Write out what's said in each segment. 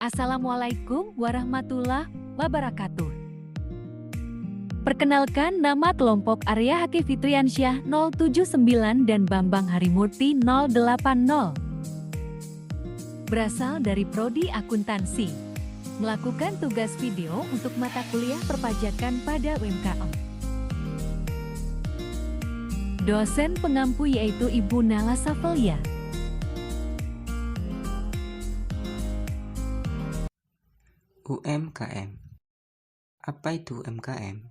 Assalamualaikum warahmatullahi wabarakatuh. Perkenalkan, nama kelompok Arya Haki Fitriansyah 079 dan Bambang Harimurti 080. Berasal dari Prodi Akuntansi. Melakukan tugas video untuk mata kuliah perpajakan pada UMKM. Dosen pengampu yaitu Ibu Nala Safelia. UMKM. Apa itu UMKM?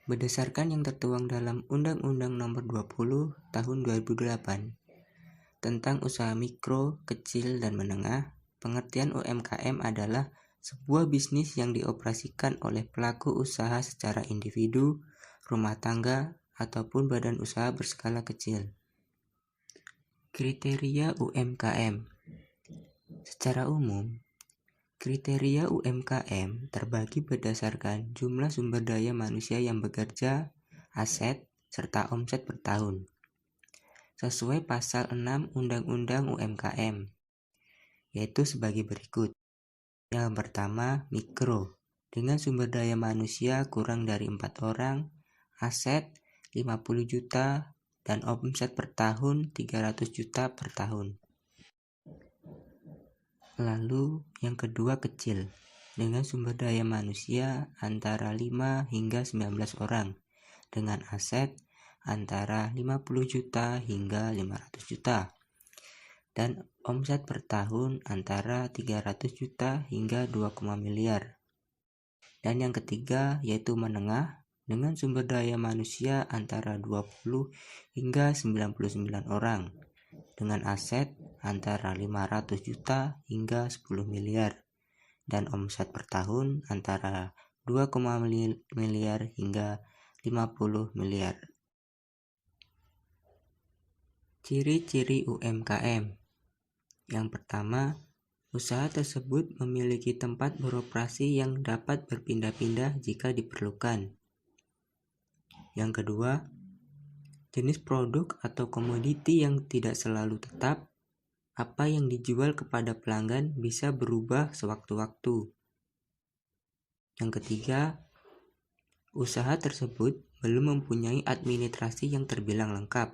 Berdasarkan yang tertuang dalam Undang-Undang Nomor 20 Tahun 2008 tentang usaha mikro, kecil, dan menengah, pengertian UMKM adalah sebuah bisnis yang dioperasikan oleh pelaku usaha secara individu, rumah tangga, ataupun badan usaha berskala kecil. Kriteria UMKM. Secara umum, kriteria UMKM terbagi berdasarkan jumlah sumber daya manusia yang bekerja, aset, serta omset per tahun. Sesuai pasal 6 Undang-Undang UMKM, yaitu sebagai berikut. Yang pertama, mikro, dengan sumber daya manusia kurang dari 4 orang, aset 50 juta, dan omset per tahun 300 juta per tahun. Lalu yang kedua, kecil, dengan sumber daya manusia antara 5 hingga 19 orang, dengan aset antara 50 juta hingga 500 juta, dan omset per tahun antara 300 juta hingga 2, miliar. Dan yang ketiga yaitu menengah, dengan sumber daya manusia antara 20 hingga 99 orang, dengan aset antara 500 juta hingga 10 miliar, dan omset per tahun antara 2, miliar hingga 50 miliar. Ciri-ciri UMKM. Yang pertama, usaha tersebut memiliki tempat beroperasi yang dapat berpindah-pindah jika diperlukan. Yang kedua, jenis produk atau komoditi yang tidak selalu tetap. Apa yang dijual kepada pelanggan bisa berubah sewaktu-waktu. Yang ketiga, usaha tersebut belum mempunyai administrasi yang terbilang lengkap.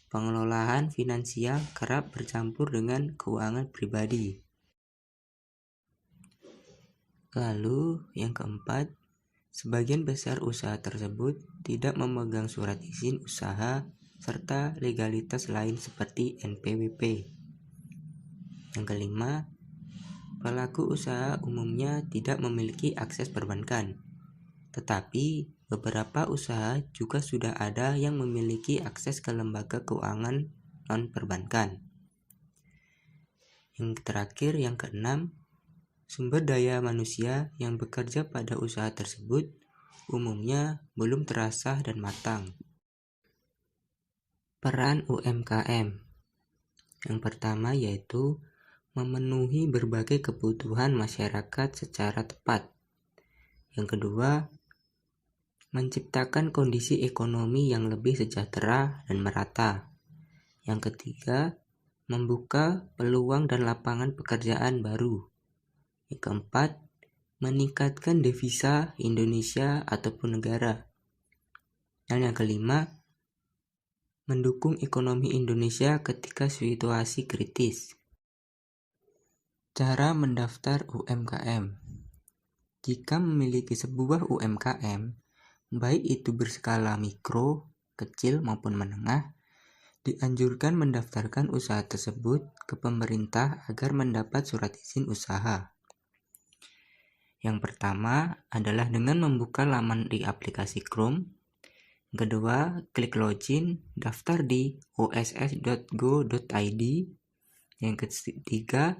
Pengelolaan finansial kerap bercampur dengan keuangan pribadi. Lalu, yang keempat, sebagian besar usaha tersebut tidak memegang surat izin usaha serta legalitas lain seperti NPWP. Yang kelima, pelaku usaha umumnya tidak memiliki akses perbankan, tetapi beberapa usaha juga sudah ada yang memiliki akses ke lembaga keuangan non-perbankan. Yang terakhir, yang keenam, sumber daya manusia yang bekerja pada usaha tersebut umumnya belum terasah dan matang. Peran UMKM. Yang pertama yaitu memenuhi berbagai kebutuhan masyarakat secara tepat. Yang kedua, menciptakan kondisi ekonomi yang lebih sejahtera dan merata. Yang ketiga, membuka peluang dan lapangan pekerjaan baru. Yang keempat, meningkatkan devisa Indonesia ataupun negara. Dan yang kelima, mendukung ekonomi Indonesia ketika situasi kritis. Cara mendaftar UMKM. Jika memiliki sebuah UMKM, baik itu berskala mikro, kecil maupun menengah, dianjurkan mendaftarkan usaha tersebut ke pemerintah agar mendapat surat izin usaha. Yang pertama adalah dengan membuka laman di aplikasi Chrome. Yang kedua, klik login, daftar di oss.go.id. Yang ketiga,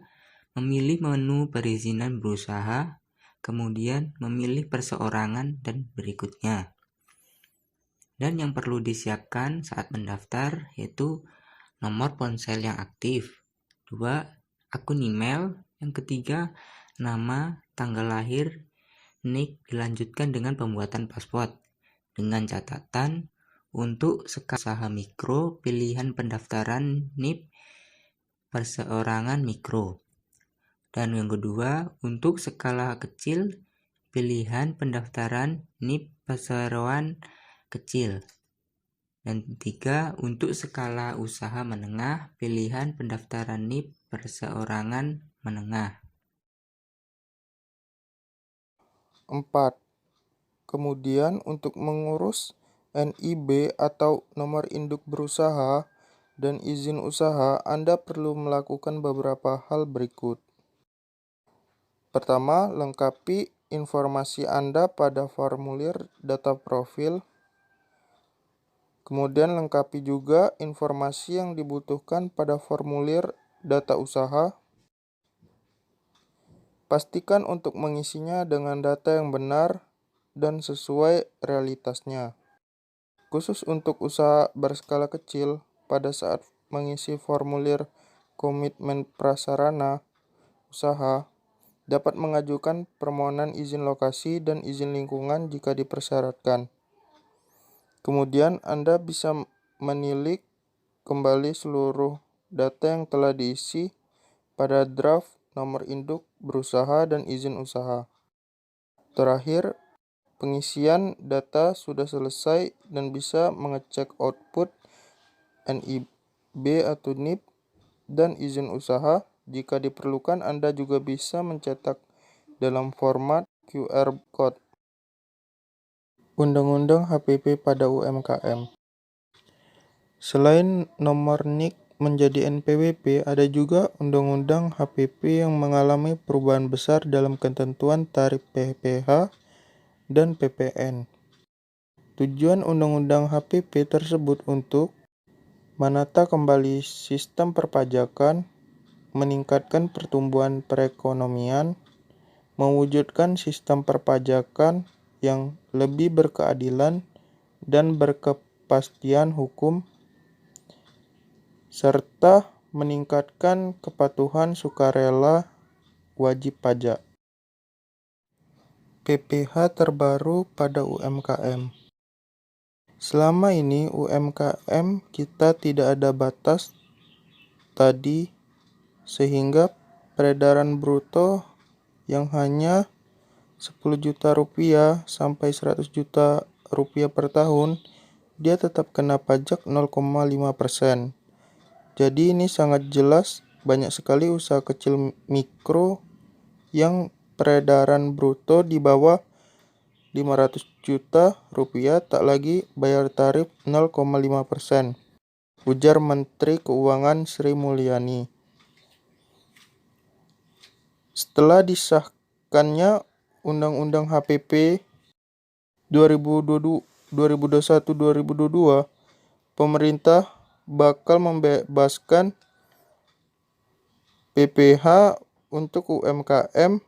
memilih menu perizinan berusaha, kemudian memilih perseorangan dan berikutnya. Dan yang perlu disiapkan saat mendaftar yaitu nomor ponsel yang aktif, 2, akun email, yang ketiga, nama, tanggal lahir, NIK, dilanjutkan dengan pembuatan paspor. Dengan catatan, untuk skala usaha mikro, pilihan pendaftaran NIP perseorangan mikro. Dan yang kedua, untuk skala kecil, pilihan pendaftaran NIP perseroan kecil. Dan ketiga, untuk skala usaha menengah, pilihan pendaftaran NIP perseorangan menengah. 4. Kemudian untuk mengurus NIB atau nomor induk berusaha dan izin usaha, Anda perlu melakukan beberapa hal berikut. Pertama, lengkapi informasi Anda pada formulir data profil. Kemudian lengkapi juga informasi yang dibutuhkan pada formulir data usaha. Pastikan untuk mengisinya dengan data yang benar dan sesuai realitasnya. Khusus untuk usaha berskala kecil, pada saat mengisi formulir komitmen prasarana usaha, dapat mengajukan permohonan izin lokasi dan izin lingkungan jika dipersyaratkan. Kemudian Anda bisa menilik kembali seluruh data yang telah diisi pada draft nomor induk berusaha dan izin usaha. Terakhir, pengisian data sudah selesai dan bisa mengecek output NIB atau NIP dan izin usaha. Jika diperlukan, Anda juga bisa mencetak dalam format QR Code. Undang-Undang HPP pada UMKM. Selain nomor NIK menjadi NPWP, ada juga Undang-Undang HPP yang mengalami perubahan besar dalam ketentuan tarif PPh dan PPN. Tujuan Undang-Undang HPP tersebut untuk menata kembali sistem perpajakan, meningkatkan pertumbuhan perekonomian, mewujudkan sistem perpajakan yang lebih berkeadilan dan berkepastian hukum, serta meningkatkan kepatuhan sukarela wajib pajak. PPh terbaru pada UMKM. Selama ini UMKM kita tidak ada batas tadi, sehingga peredaran bruto yang hanya 10 juta rupiah sampai 100 juta rupiah per tahun, dia tetap kena pajak 0,5%. Jadi ini sangat jelas banyak sekali usaha kecil mikro yang peredaran bruto di bawah 500 juta rupiah tak lagi bayar tarif 0,5%, ujar Menteri Keuangan Sri Mulyani. Setelah disahkannya Undang-Undang HPP 2021-2022, pemerintah bakal membebaskan PPh untuk UMKM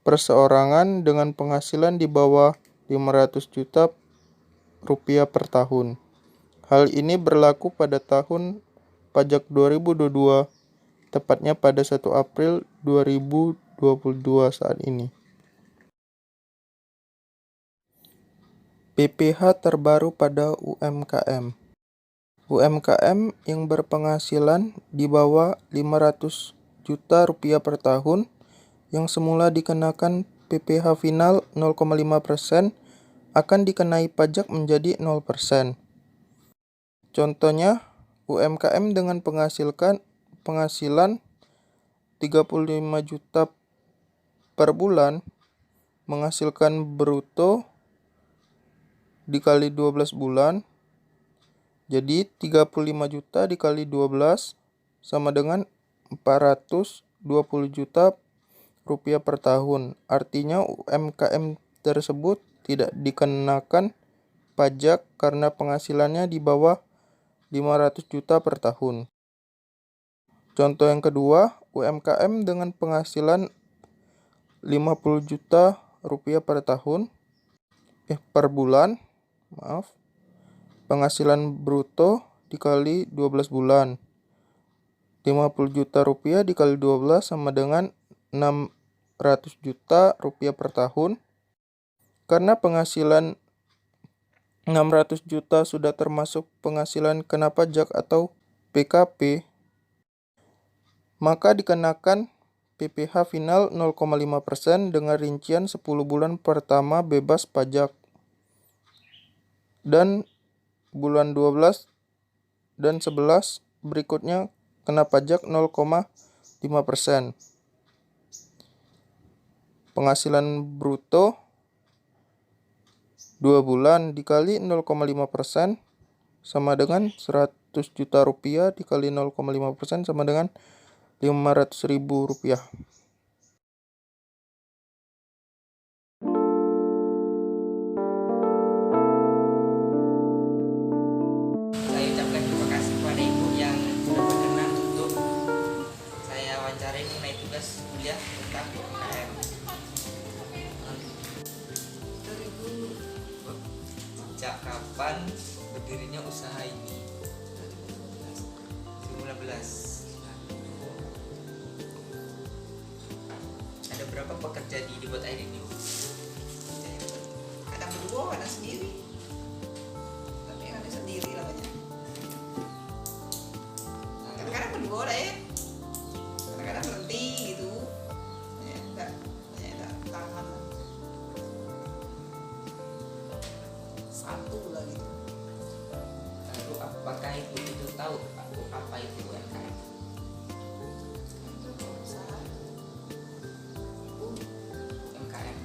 perseorangan dengan penghasilan di bawah 500 juta rupiah per tahun. Hal ini berlaku pada tahun pajak 2022, tepatnya pada 1 April 2022 saat ini. PPh terbaru pada UMKM. UMKM yang berpenghasilan di bawah 500 juta rupiah per tahun yang semula dikenakan PPh final 0,5% akan dikenai pajak menjadi 0%. Contohnya, UMKM dengan penghasilan 35 juta per bulan menghasilkan bruto dikali 12 bulan, jadi 35 juta dikali 12 sama dengan 420 juta rupiah per tahun. Artinya UMKM tersebut tidak dikenakan pajak karena penghasilannya di bawah 500 juta per tahun. Contoh yang kedua, UMKM dengan penghasilan 50 juta rupiah per tahun per bulan, penghasilan bruto dikali 12 bulan. 50 juta rupiah dikali 12 sama dengan 600 juta rupiah per tahun. Karena penghasilan 600 juta sudah termasuk penghasilan kena pajak atau PKP, maka dikenakan PPh final 0,5% dengan rincian 10 bulan pertama bebas pajak. Dan bulan 12 dan 11 berikutnya kena pajak 0,5%. Penghasilan bruto 2 bulan dikali 0,5% sama dengan 100 juta rupiah dikali 0,5% sama dengan 500.000 rupiah. Saya ucapkan terima kasih kepada ibu yang sudah berkenan untuk saya wawancarai mengenai tugas kuliah tentang UMKM. Sejak kapan berdirinya usaha ini? 2015. Ada berapa pekerja di Depot Air ini? Kadang berdua, kadang sendiri. Tapi ada sendiri lah banyak. Kadang-kadang berdua lah ya. Kadang-kadang berhenti gitu. Ya, enggak tahan. Satu lah gitu. Lalu apakah ibu tahu apa itu UMKM? Usaha UMKM.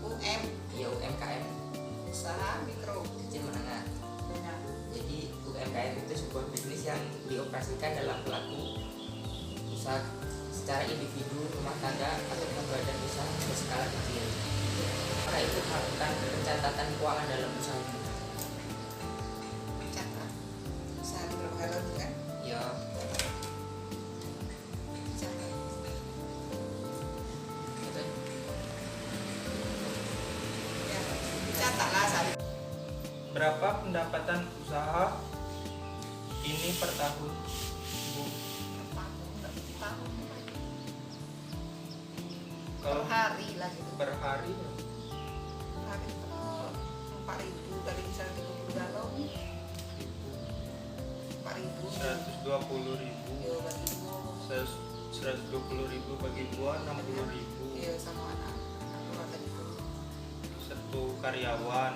UM, Ya UMKM, usaha mikro. kecil menengah. Nah, Jadi UMKM itu sebuah bisnis yang dioperasikan dalam pelaku usaha secara individu, rumah tangga atau badan usaha berskala kecil. Maka itu melakukan pencatatan keuangan dalam usaha itu. catat. Sehari berapa galon gitu kan? Ya, Catat. itu Ya, catat lah sehari. Berapa pendapatan usaha ini per tahun, Bu? Tahun. Kalau Per hari lah gitu. per hari Hari itu 4.000 dari misalnya 30 galon. 4.000. 120.000, Iya bagi ibu. 120.000 bagi buah 60.000, Iya sama anak. Keluarga itu. satu karyawan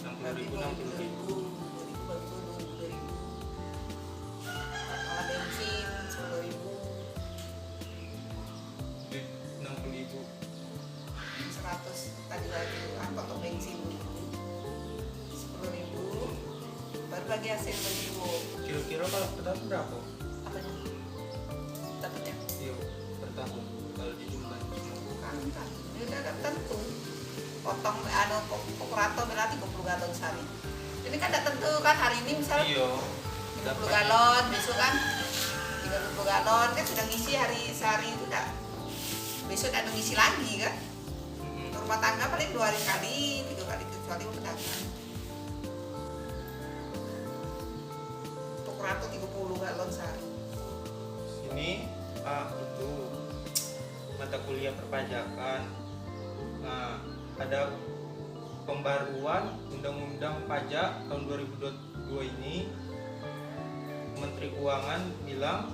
60.000 60.000. 2.000 bagi dulu 2.000. Kalau bensin 10.000. 60.000. 100 tadi lagi kan potong bensin 10.000. Baru bagi hasil bagi ibu. Kira-kira kalau per tahun berapa? Apanya? Dapatnya? Iya, per tahun kalau dijumlahin semua. Kan ini udah ada tentu. Potong kokurato berarti 30 galon sehari. Ini kan tidak tentu kan hari ini misalnya Iya, 30 galon, besok kan 30 galon kan sudah ngisi sehari itu enggak. Besok ada ngisi lagi kan. Rumah tangga paling 2 hari sekali, 3 kali kecuali pedagang. Kokurato 30 galon sehari. ini itu mata kuliah perpajakan. Nah, ada pembaruan Undang-Undang Pajak tahun 2022 ini. Menteri Keuangan bilang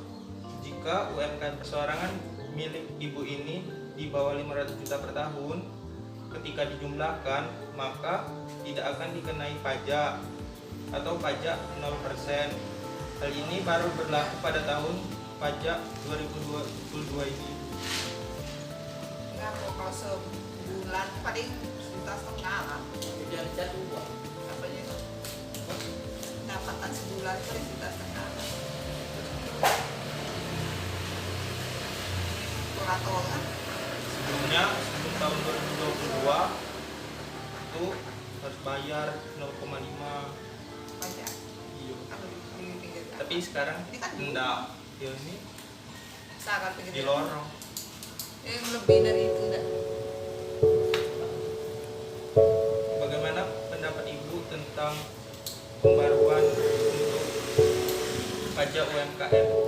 jika UMKM perseorangan milik ibu ini di bawah 500 juta per tahun, ketika dijumlahkan maka tidak akan dikenai pajak atau pajak 0%. Hal ini baru berlaku pada tahun pajak 2022 ini. Enggak kalau sebulan paling 1,5 juta lah. dari jatuh uang. Apanya? Pendapatan sebulan paling 1,5 juta. Kokurato kan Sebelumnya sebelum tahun 2022 itu harus bayar 0,5. pajak. Iya. Kalau di pinggir kan. Tapi sekarang Ini kan enggak. Ya ini sangat pinggir. di lorong. Lebih dari itu enggak. Bagaimana pendapat Ibu tentang pembaruan untuk pajak UMKM?